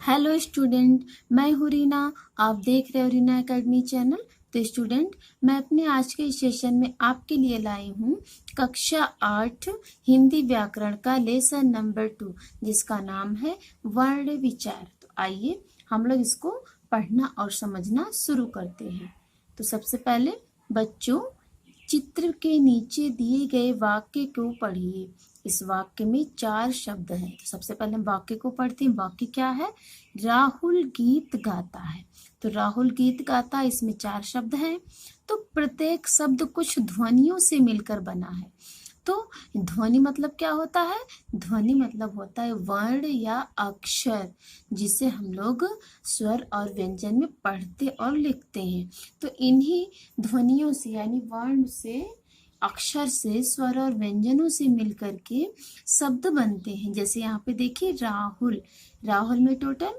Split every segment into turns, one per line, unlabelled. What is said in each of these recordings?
Hello student, मैं हूँ रीना। आप देख रहे हो रीना एकेडमी चैनल। तो स्टूडेंट, मैं अपने आज के सेशन में आपके लिए लाई हूँ कक्षा 8 हिंदी व्याकरण का लेसन नंबर 2, जिसका नाम है वर्ण विचार। तो आइए हम लोग इसको पढ़ना और समझना शुरू करते हैं। तो सबसे पहले बच्चों, चित्र के नीचे दिए गए वाक्य को पढ़िए। इस वाक्य में 4 शब्द हैं। तो सबसे पहले हम वाक्य को पढ़ते हैं। वाक्य क्या है? राहुल गीत गाता है। तो राहुल गीत गाता, इसमें 4 शब्द हैं। तो प्रत्येक शब्द कुछ ध्वनियों से मिलकर बना है। तो ध्वनि मतलब क्या होता है? ध्वनि मतलब होता है वर्ण या अक्षर, जिसे हम लोग स्वर और व्यंजन में पढ़ते और लिखते हैं। तो इन्हीं ध्वनियों से यानी वर्ण से, अक्षर से, स्वर और व्यंजनों से मिलकर के शब्द बनते हैं। जैसे यहाँ पे देखिए राहुल, राहुल में टोटल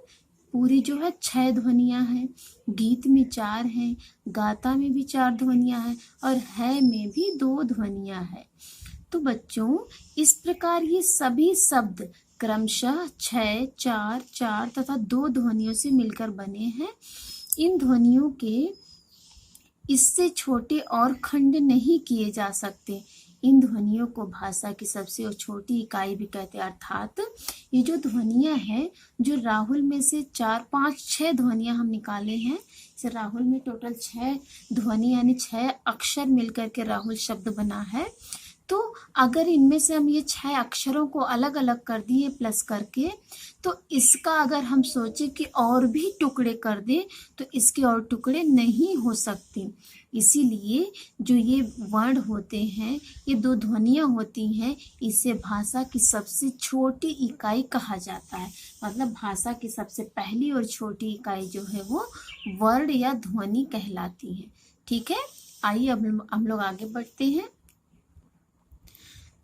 पूरी जो है 6 ध्वनियाँ हैं। गीत में 4 हैं, गाता में भी 4 ध्वनियाँ हैं और है में भी 2 ध्वनियाँ हैं। तो बच्चों, इस प्रकार ये सभी शब्द क्रमशः 6, 4, 4 तथा 2 ध्वनियों से मिलकर बने हैं। इन ध्वनियों के इससे छोटे और खंड नहीं किए जा सकते। इन ध्वनियों को भाषा की सबसे छोटी इकाई भी कहते हैं। अर्थात ये जो ध्वनियाँ हैं, जो राहुल में से 4, 5, 6 ध्वनियाँ हम निकाले हैं, इसे राहुल में टोटल 6 ध्वनि यानी 6 अक्षर मिलकर के राहुल शब्द बना है। तो अगर इनमें से हम ये 6 अक्षरों को अलग अलग कर दिए प्लस करके, तो इसका अगर हम सोचे कि और भी टुकड़े कर दें, तो इसके और टुकड़े नहीं हो सकते। इसीलिए जो ये वर्ण होते हैं, ये 2 ध्वनियाँ होती हैं, इसे भाषा की सबसे छोटी इकाई कहा जाता है। मतलब भाषा की सबसे पहली और छोटी इकाई जो है वो वर्ण या ध्वनि कहलाती है। ठीक है, आइए अब हम लोग आगे बढ़ते हैं।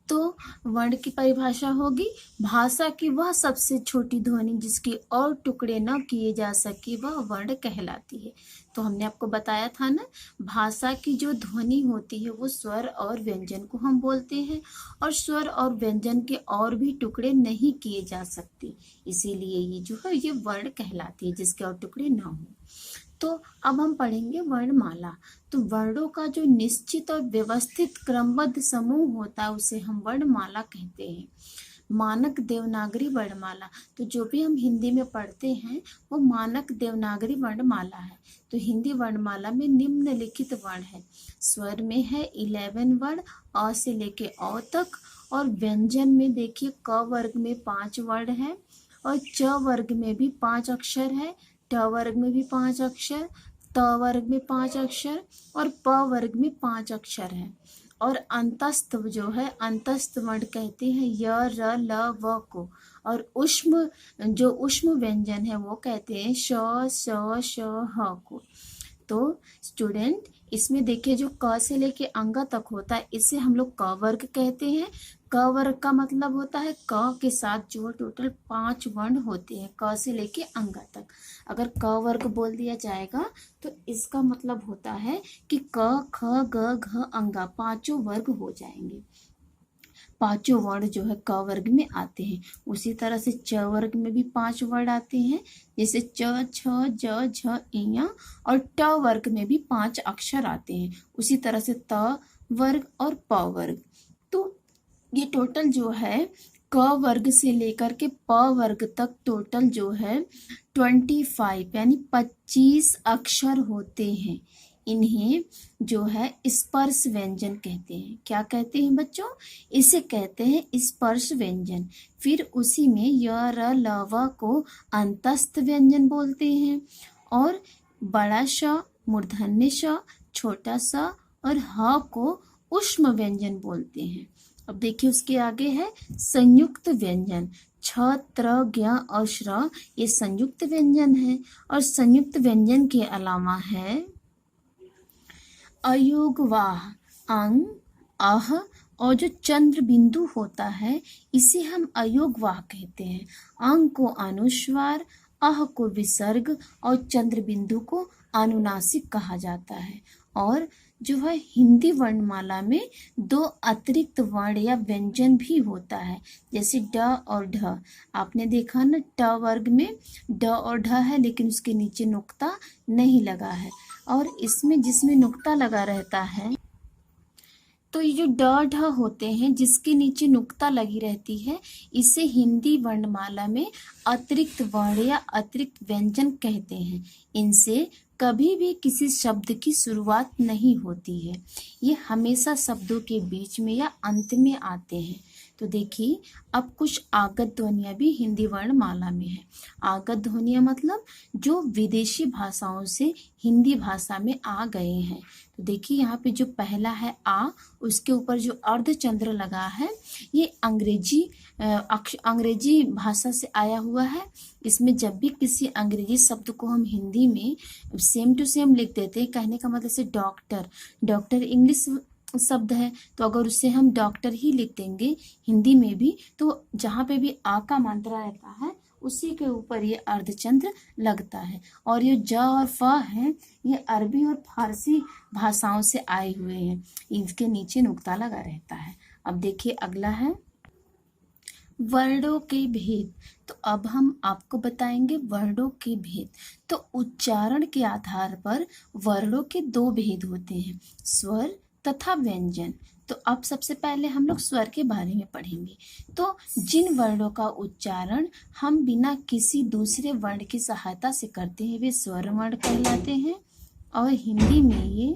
तो वर्ण की परिभाषा होगी, भाषा की वह सबसे छोटी ध्वनि जिसके और टुकड़े न किए जा सके, वह वर्ण कहलाती है। तो हमने आपको बताया था ना, भाषा की जो ध्वनि होती है वो स्वर और व्यंजन को हम बोलते हैं, और स्वर और व्यंजन के और भी टुकड़े नहीं किए जा सकते। इसीलिए ये जो है ये वर्ण कहलाती है, जिसके और टुकड़े ना हो। तो अब हम पढ़ेंगे वर्णमाला। तो वर्णों का जो निश्चित और व्यवस्थित क्रमबद्ध समूह होता है उसे हम वर्णमाला कहते हैं। मानक देवनागरी वर्णमाला, तो जो भी हम हिंदी में पढ़ते हैं वो मानक देवनागरी वर्णमाला है। तो हिंदी वर्णमाला में निम्नलिखित वर्ण है। स्वर में है 11 वर्ण, अ से लेके अ तक, और व्यंजन में देखिए क वर्ग में 5 वर्ण है, और च वर्ग में भी 5 अक्षर है, ट वर्ग में भी 5 अक्षर, त वर्ग में 5 अक्षर, और प वर्ग में 5 अक्षर है। और अंतस्थ जो है, अंतस्थ वर्ण कहते हैं य, र, ल, व को। और उष्म, जो उष्म व्यंजन है वो कहते हैं श, स, श, ह को। तो स्टूडेंट, इसमें देखिए जो क से लेके अंग तक होता है, इसे हम लोग क वर्ग कहते हैं। क वर्ग का मतलब होता है क के साथ जो टोटल 5 वर्ण होते हैं, क से लेके अंग तक। अगर क वर्ग बोल दिया जाएगा तो इसका मतलब होता है कि क, ख, ग, घ, अंगा 5 वर्ग हो जाएंगे। 5 वर्ण जो है क वर्ग में आते हैं। उसी तरह से च वर्ग में भी 5 वर्ण आते हैं, जैसे च, छ, ज, झ, ञ, और ट वर्ग में भी 5 अक्षर आते हैं। उसी तरह से त वर्ग और प वर्ग। तो ये टोटल जो है क वर्ग से लेकर के प वर्ग तक टोटल जो है 25 यानी 25 अक्षर होते हैं। इन्हें जो है स्पर्श व्यंजन कहते हैं। क्या कहते हैं बच्चों? इसे कहते हैं स्पर्श व्यंजन। फिर उसी में य, र, ल, व को अंतस्थ व्यंजन बोलते हैं, और बड़ा श, मूर्धन्य श, छोटा स और ह को उष्म व्यंजन बोलते हैं। अब देखिए उसके आगे है संयुक्त व्यंजन। छ, त्र, ज्ञ और श्र ये संयुक्त व्यंजन है। और संयुक्त व्यंजन के अलावा है अयोगवाह, अंग, अह, और जो चंद्र बिंदु होता है इसे हम अयोगवाह कहते हैं। अंग को अनुस्वार, अह को विसर्ग और चंद्र बिंदु को अनुनासिक कहा जाता है। और जो है हिंदी वर्णमाला में दो अतिरिक्त वर्ण या व्यंजन भी होता है, जैसे ड और ढ। आपने देखा ना, ट वर्ग में ड और ढ है, लेकिन उसके नीचे नुक्ता नहीं लगा है। और इसमें जिसमें नुक्ता लगा रहता है, तो ये जो ड ढ होते हैं जिसके नीचे नुक्ता लगी रहती है, इसे हिंदी वर्णमाला में अतिरिक्त वर्ण या अतिरिक्त व्यंजन कहते हैं। इनसे कभी भी किसी शब्द की शुरुआत नहीं होती है, ये हमेशा शब्दों के बीच में या अंत में आते हैं। तो देखिए, अब कुछ आगत ध्वनियाँ भी हिंदी वर्णमाला में है। आगत ध्वनियाँ मतलब जो विदेशी भाषाओं से हिंदी भाषा में आ गए हैं। तो देखिए, यहाँ पे जो पहला है आ, उसके ऊपर जो अर्धचंद्र लगा है, ये अंग्रेजी भाषा से आया हुआ है। इसमें जब भी किसी अंग्रेजी शब्द को हम हिंदी में सेम टू सेम लिख देते हैं, कहने का मतलब से डॉक्टर इंग्लिश शब्द है, तो अगर उससे हम डॉक्टर ही लिख देंगे हिंदी में भी, तो जहाँ पे भी आ का मात्रा रहता है उसी के ऊपर ये अर्धचंद्र लगता है। और ये ज और फ है, ये अरबी और फारसी भाषाओं से आए हुए हैं, इनके नीचे नुक्ता लगा रहता है। अब देखिए अगला है वर्णों के भेद। तो अब हम आपको बताएंगे वर्णों के भेद। तो उच्चारण के आधार पर वर्णों के दो भेद होते हैं, स्वर तथा व्यंजन। तो अब सबसे पहले हम लोग स्वर के बारे में पढ़ेंगे। तो जिन वर्णों का उच्चारण हम बिना किसी दूसरे वर्ण की सहायता से करते हैं, वे स्वर वर्ण कहलाते हैं। और हिंदी में ये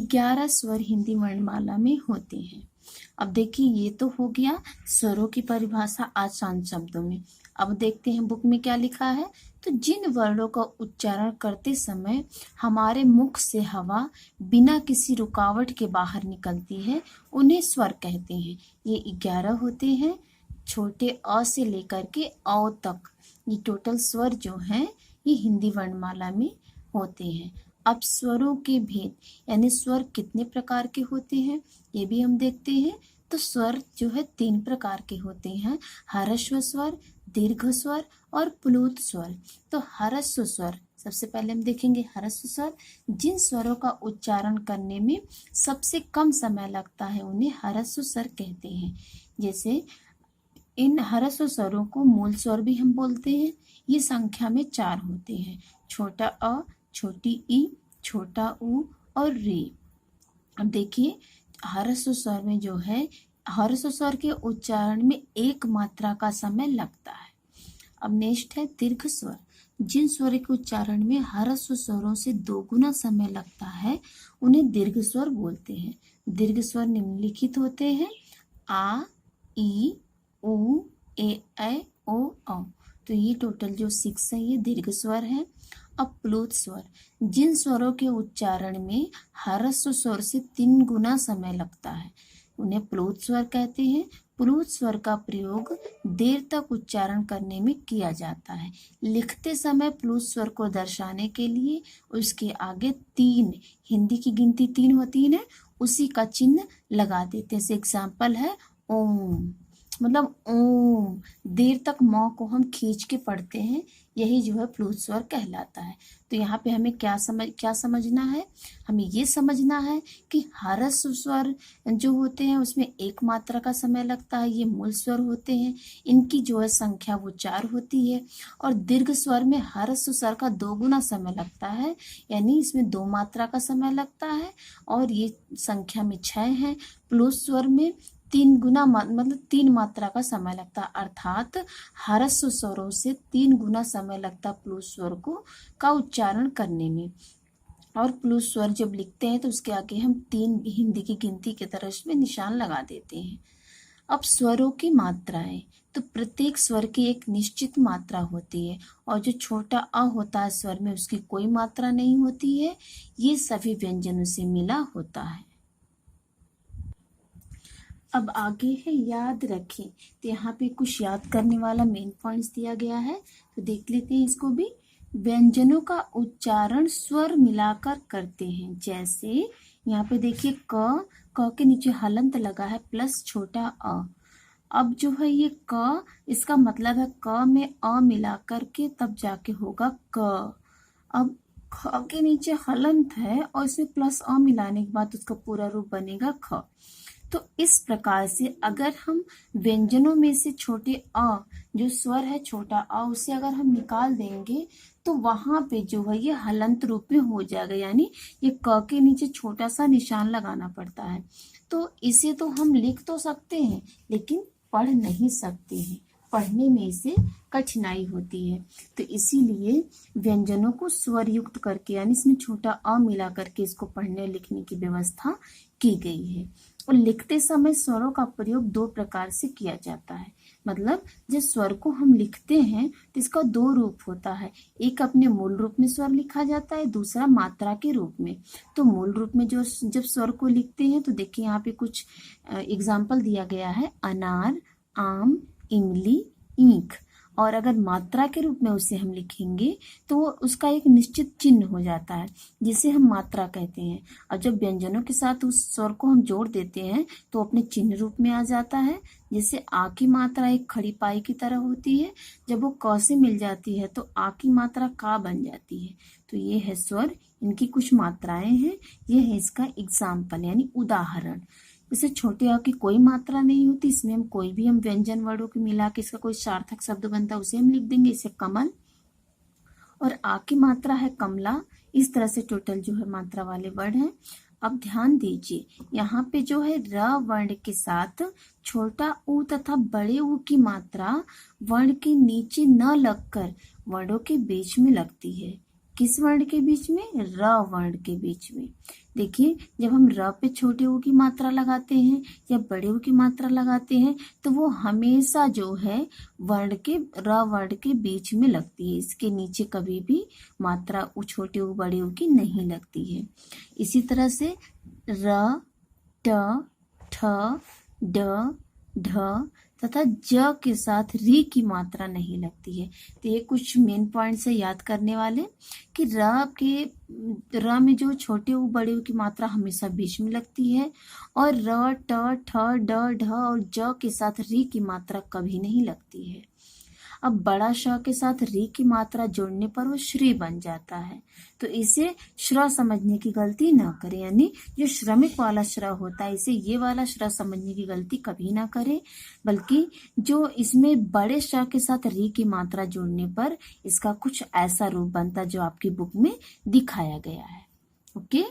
11 स्वर हिंदी वर्णमाला में होते हैं। अब देखिए, ये तो हो गया स्वरों की परिभाषा आसान शब्दों में। अब देखते हैं बुक में क्या लिखा है। तो जिन वर्णों का उच्चारण करते समय हमारे मुख से हवा बिना किसी रुकावट के बाहर निकलती है, उन्हें स्वर कहते हैं। ये 11 होते हैं, छोटे अ से लेकर के औ तक। ये टोटल स्वर जो हैं ये हिंदी वर्णमाला में होते हैं। अब स्वरों के भेद, यानी स्वर कितने प्रकार के होते हैं, ये भी हम देखते हैं। तो स्वर जो है 3 प्रकार के होते हैं, ह्रस्व स्वर, दीर्घ स्वर और प्लुत स्वर। तो ह्रस्व स्वर सबसे पहले हम देखेंगे। ह्रस्व स्वर जिन स्वरों का उच्चारण करने में सबसे कम समय लगता है, उन्हें ह्रस्व स्वर कहते हैं। जैसे इन ह्रस्व स्वरों को मूल स्वर भी हम बोलते हैं। ये संख्या में 4 होते हैं, छोटा अ, छोटी ई, छोटा ऊ और रे। अब देखिए, ह्रस्व स्वर में जो है, ह्रस्व स्वर के उच्चारण में 1 मात्रा का समय लगता है। अब नेक्स्ट है दीर्घ स्वर। जिन स्वर के उच्चारण में ह्रस्व स्वरों से 2 गुना समय लगता है, उन्हें दीर्घ स्वर बोलते हैं। दीर्घ स्वर निम्नलिखित होते हैं, आ, ई, उ, ए, ऐ, ओ, औ। तो ये टोटल जो 6 है ये दीर्घ स्वर है। अब प्लुत स्वर, जिन स्वरों के उच्चारण में ह्रस्व स्वर से 3 गुना समय लगता है, उन्हें प्लुत स्वर कहते हैं। प्लुत स्वर का प्रयोग देर तक उच्चारण करने में किया जाता है। लिखते समय प्लुत स्वर को दर्शाने के लिए उसके आगे 3, हिंदी की गिनती 3 होती है, उसी का चिन्ह लगा देते हैं। जैसे एग्जाम्पल है ओम, मतलब ओम, देर तक म को हम खींच के पढ़ते हैं, यही जो है प्लुत स्वर कहलाता है। तो यहाँ पे हमें क्या समझना है, हमें ये समझना है कि ह्रस्व स्वर जो होते हैं उसमें 1 मात्रा का समय लगता है, ये मूल स्वर होते हैं, इनकी जो है संख्या वो 4 होती है। और दीर्घ स्वर में ह्रस्व स्वर का 2 गुना समय लगता है, यानी इसमें 2 मात्रा का समय लगता है, और ये संख्या में 6 है। प्लुत स्वर में 3 गुना मतलब 3 मात्रा का समय लगता है, अर्थात ह्रस्व स्वरों से 3 गुना समय लगता है प्लुत स्वर का उच्चारण करने में। और प्लुत स्वर जब लिखते हैं तो उसके आगे हम 3 हिंदी की गिनती की तरह इसमें निशान लगा देते हैं। अब स्वरों की मात्राएं, तो प्रत्येक स्वर की एक निश्चित मात्रा होती है, और जो छोटा अ होता है स्वर में उसकी कोई मात्रा नहीं होती है, ये सभी व्यंजनों से मिला होता है। अब आगे है याद रखें। तो यहाँ पे कुछ याद करने वाला मेन पॉइंट्स दिया गया है, तो देख लेते हैं इसको भी। व्यंजनों का उच्चारण स्वर मिलाकर करते हैं। जैसे यहाँ पे देखिए क के नीचे हलंत लगा है प्लस छोटा अ। अब जो है ये क, इसका मतलब है क में अ मिला करके तब जाके होगा क। अब ख के नीचे हलंत है और इसमें प्लस अ मिलाने के बाद उसका पूरा रूप बनेगा ख। तो इस प्रकार से अगर हम व्यंजनों में से छोटे अ जो स्वर है छोटा अ उसे अगर हम निकाल देंगे तो वहां पे जो है ये हलंत रूप में हो जाएगा, यानी ये क के नीचे छोटा सा निशान लगाना पड़ता है। तो इसे तो हम लिख तो सकते हैं लेकिन पढ़ नहीं सकते हैं, पढ़ने में इसे कठिनाई होती है। तो इसीलिए व्यंजनों को स्वर युक्त करके यानी इसमें छोटा अ मिला करके इसको पढ़ने लिखने की व्यवस्था की गई है। और लिखते समय स्वरों का प्रयोग दो प्रकार से किया जाता है, मतलब जब स्वर को हम लिखते हैं तो इसका दो रूप होता है, एक अपने मूल रूप में स्वर लिखा जाता है, दूसरा मात्रा के रूप में। तो मूल रूप में जो जब स्वर को लिखते हैं तो देखिए यहाँ पे कुछ एग्जाम्पल दिया गया है, अनार, आम, इमली, ईंख। और अगर मात्रा के रूप में उसे हम लिखेंगे तो उसका एक निश्चित चिन्ह हो जाता है जिसे हम मात्रा कहते हैं। और जब व्यंजनों के साथ उस स्वर को हम जोड़ देते हैं तो अपने चिन्ह रूप में आ जाता है। जैसे आ की मात्रा एक खड़ी पाई की तरह होती है, जब वो क से मिल जाती है तो आ की मात्रा का बन जाती है। तो ये है स्वर, इनकी कुछ मात्राएं हैं, ये है इसका एग्जाम्पल यानी उदाहरण। जैसे छोटे अ की कोई मात्रा नहीं होती, इसमें हम कोई भी हम व्यंजन वर्डों को मिला के इसका कोई सार्थक शब्द बनता है उसे हम लिख देंगे, इसे कमल। और आ की मात्रा है कमला। इस तरह से टोटल जो है मात्रा वाले वर्ड हैं। अब ध्यान दीजिए यहाँ पे जो है र वर्ण के साथ छोटा ऊ तथा बड़े ऊ की मात्रा वर्ण के नीचे न लगकर वर्णों के बीच में लगती है। किस वर्ण के बीच में? र वर्ण के बीच में। देखिए जब हम र पे छोटे ऊ की मात्रा लगाते हैं या बड़े ऊ की मात्रा लगाते हैं तो वो हमेशा जो है वर्ण के र वर्ण के बीच में लगती है, इसके नीचे कभी भी मात्रा छोटे ऊ बड़े ऊ की नहीं लगती है। इसी तरह से र, ट, ठ, ड, ढ तथा ज के साथ री की मात्रा नहीं लगती है। तो ये कुछ मेन पॉइंट से याद करने वाले कि र में जो छोटे ऊ बड़े ऊ की मात्रा हमेशा बीच में लगती है और र, ट, ठ, ड, ढ और ज के साथ री की मात्रा कभी नहीं लगती है। अब बड़ा श के साथ री की मात्रा जोड़ने पर वो श्री बन जाता है। तो इसे श्र समझने की गलती ना करें, यानी जो श्रमिक वाला श्र होता है इसे ये वाला श्र समझने की गलती कभी ना करें, बल्कि जो इसमें बड़े श के साथ री की मात्रा जोड़ने पर इसका कुछ ऐसा रूप बनता जो आपकी बुक में दिखाया गया है। ओके,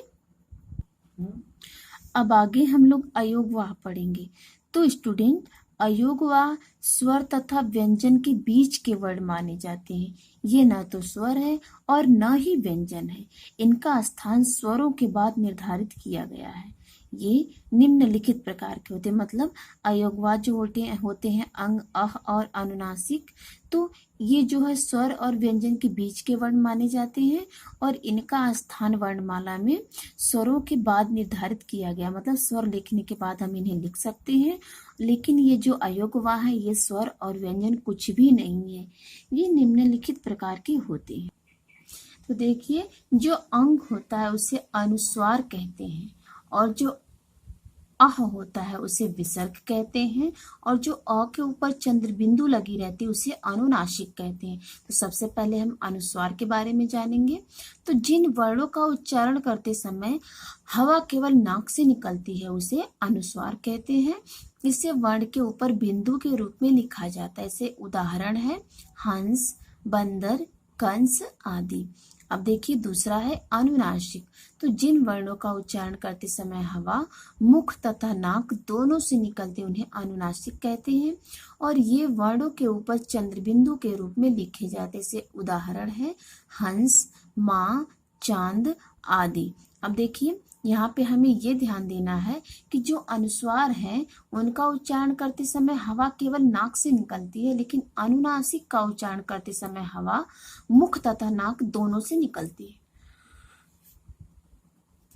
अब आगे हम लोग अयोगवाह पढ़ेंगे। तो स्टूडेंट अयोगवाह स्वर तथा व्यंजन के बीच के वर्ण माने जाते हैं। ये न तो स्वर है और न ही व्यंजन है, इनका स्थान स्वरों के बाद निर्धारित किया गया है। ये निम्नलिखित प्रकार के होते हैं, मतलब अयोगवाह जो होते हैं अंग, अह और अनुनासिक। तो ये जो है स्वर और व्यंजन के बीच के वर्ण माने जाते हैं और इनका स्थान वर्णमाला में स्वरों के बाद निर्धारित किया गया, मतलब स्वर लिखने के बाद हम इन्हें लिख सकते हैं। लेकिन ये जो अयोगवाह है ये स्वर और व्यंजन कुछ भी नहीं है, ये निम्नलिखित प्रकार के होते हैं। तो देखिए जो अंग होता है उसे अनुस्वार कहते हैं और जो अह होता है उसे विसर्ग कहते हैं और जो अ के ऊपर चंद्र बिंदु लगी रहती है उसे अनुनासिक कहते हैं। तो सबसे पहले हम अनुस्वार के बारे में जानेंगे। तो जिन वर्णों का उच्चारण करते समय हवा केवल नाक से निकलती है उसे अनुस्वार कहते हैं। इसे वर्ण के ऊपर बिंदु के रूप में लिखा जाता है। ऐसे उदाहरण है हंस, बंदर, कंस आदि। अब देखिए दूसरा है अनुनासिक। तो जिन वर्णों का उच्चारण करते समय हवा मुख तथा नाक दोनों से निकलते उन्हें अनुनासिक कहते हैं और ये वर्णों के ऊपर चंद्रबिंदु के रूप में लिखे जाते। से उदाहरण है हंस, माँ, चांद आदि। अब देखिए यहाँ पे हमें ये ध्यान देना है कि जो अनुस्वार है उनका उच्चारण करते समय हवा केवल नाक से निकलती है, लेकिन अनुनासिक का उच्चारण करते समय हवा मुख तथा नाक दोनों से निकलती है।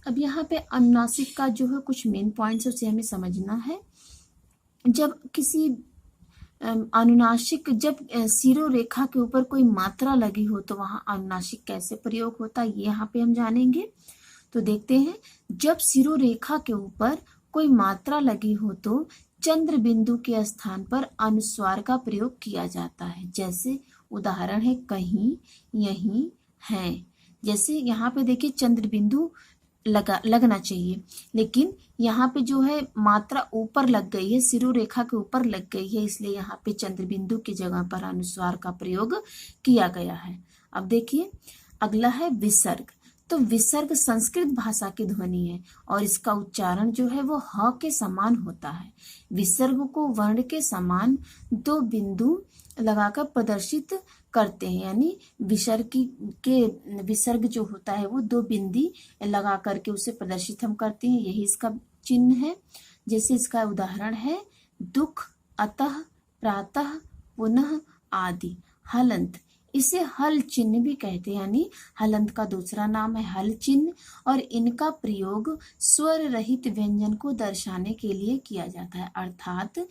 अब यहाँ पे अनुनासिक का जो है कुछ मेन पॉइंट्स उसे हमें समझना है। जब किसी अनुनासिक जब सिरों रेखा के ऊपर कोई मात्रा लगी हो तो वहां अनुनासिक कैसे प्रयोग होता है ये यहाँ पे हम जानेंगे। तो देखते हैं, जब सिरों रेखा के ऊपर कोई मात्रा लगी हो तो चंद्र बिंदु के स्थान पर अनुस्वार का प्रयोग किया जाता है। जैसे उदाहरण है कहीं, यहीं, हैं। जैसे यहाँ पे देखिए चंद्र बिंदु लगना चाहिए, लेकिन यहाँ पे जो है मात्रा ऊपर लग गई है, सिरों रेखा के ऊपर लग गई है, इसलिए यहाँ पे चंद्र बिंदु की जगह पर अनुस्वार का प्रयोग किया गया है। अब देखिए अगला है विसर्ग। तो विसर्ग संस्कृत भाषा की ध्वनि है और इसका उच्चारण जो है वो ह के समान होता है। विसर्ग को वर्ण के समान दो बिंदु लगाकर प्रदर्शित करते हैं, यानी विसर्ग जो होता है वो दो बिंदी लगा करके उसे प्रदर्शित हम करते हैं, यही इसका चिन्ह है। जैसे इसका उदाहरण है दुख, अतः, प्रातः, पुनः आदि। हलंत, इसे हल चिन्ह भी कहते हैं, यानी हलंत का दूसरा नाम है हल चिन्ह और इनका प्रयोग स्वर रहित व्यंजन को दर्शाने के लिए किया जाता है। अर्थात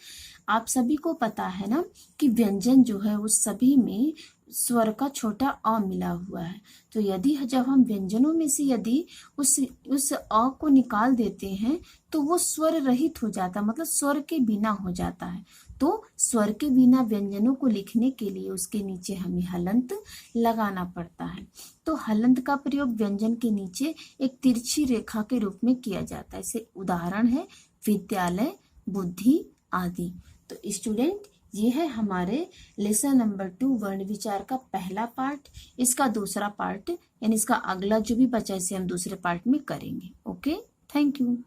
आप सभी को पता है ना कि व्यंजन जो है उस सभी में स्वर का छोटा अ मिला हुआ है। तो यदि जब हम व्यंजनों में से यदि उस अ को निकाल देते हैं तो वो स्वर रहित हो जाता है, मतलब स्वर के बिना हो जाता है। तो स्वर के बिना व्यंजनों को लिखने के लिए उसके नीचे हमें हलंत लगाना पड़ता है। तो हलंत का प्रयोग व्यंजन के नीचे एक तिरछी रेखा के रूप में किया जाता है। इसे उदाहरण है विद्यालय, बुद्धि आदि। तो स्टूडेंट, ये है हमारे लेसन नंबर 2 वर्ण विचार का पहला पार्ट। इसका दूसरा पार्ट यानी इसका अगला जो भी बचा इसे हम दूसरे पार्ट में करेंगे। Okay, thank you.